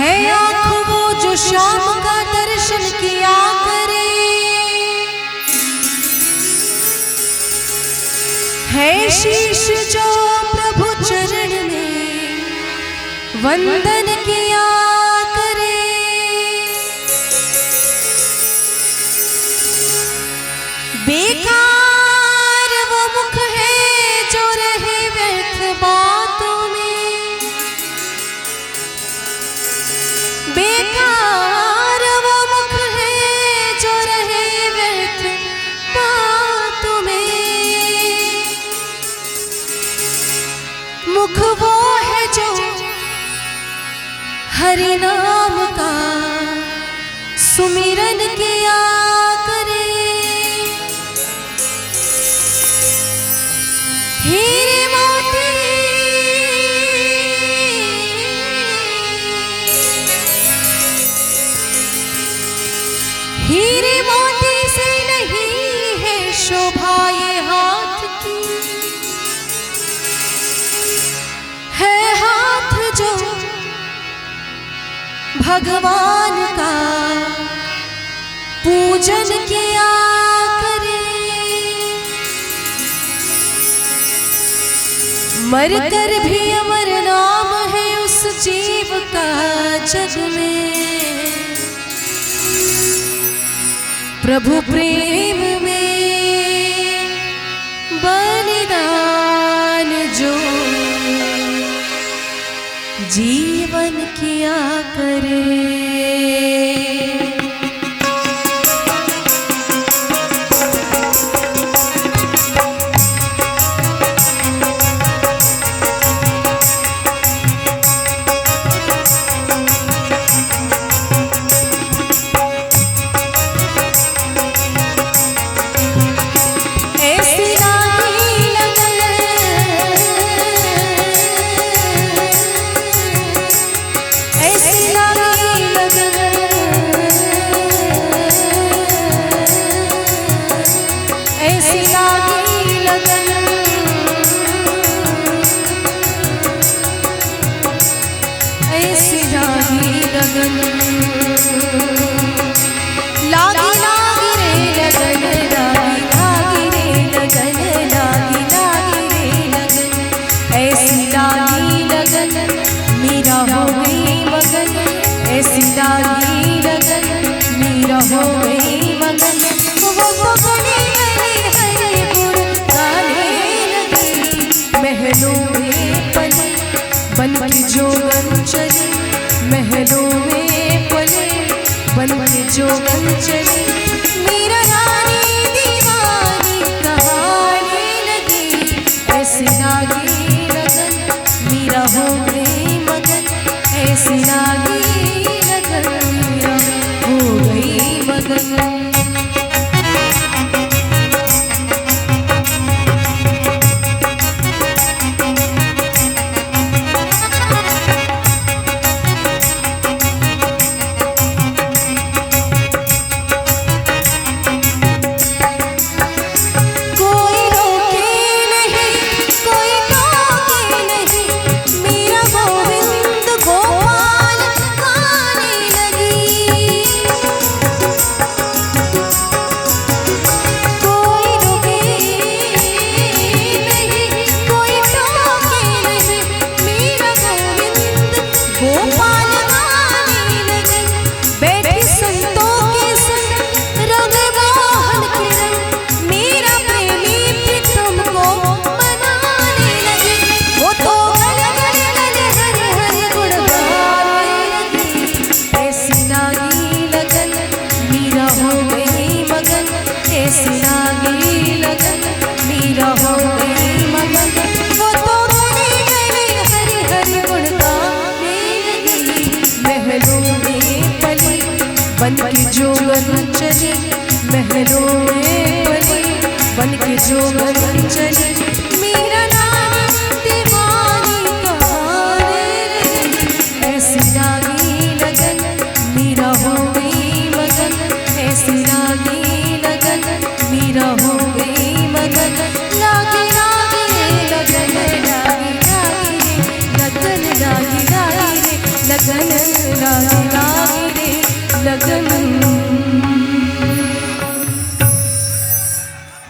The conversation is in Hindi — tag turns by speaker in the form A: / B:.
A: है आँख वो जो शाम का दर्शन किया करे, है शीश जो प्रभु चरण में वंदन किया करे। बेकार वो मुख है जो रहे व्यर्थ बातों में, बेकार वो मुख है जो रहे व्यर्थ बातों में। मुख वो है जो हरि नाम का सुमिरन किया करे। हीरे मोती हीरे मोती से नहीं है शोभा ये हाथ की, है हाथ जो भगवान का पूजन किया करे। मर कर भी अमर नाम है उस जीव का जग में, प्रभु प्रेम में बलिदान जो जीवन किया करे। बन के जोगन चली महलों में पले, बन के जोगन चली मेरा रानी दीवानी कहानी लगी। ऐसी लागी लगन मेरा हो गई मगन, ऐसी लागी लगन मेरा हो गई मगन। ऐसी लागी लगन मेरा हो गई मगन, वो तो गली गली हरि हरि गुण गाने लगी। महलों में पली बन के जोगन चली, महलों में पली बन के जोगन चली मेरा नाम दीवानी कहानी लगी। ऐसी लागी लगन मेरा हो गई मगन, ऐसी लागी मेरा हो गई मगन। लागी लागी लगन लागी लागी लगन लागी लागी लगन। लागे लागे रे लगन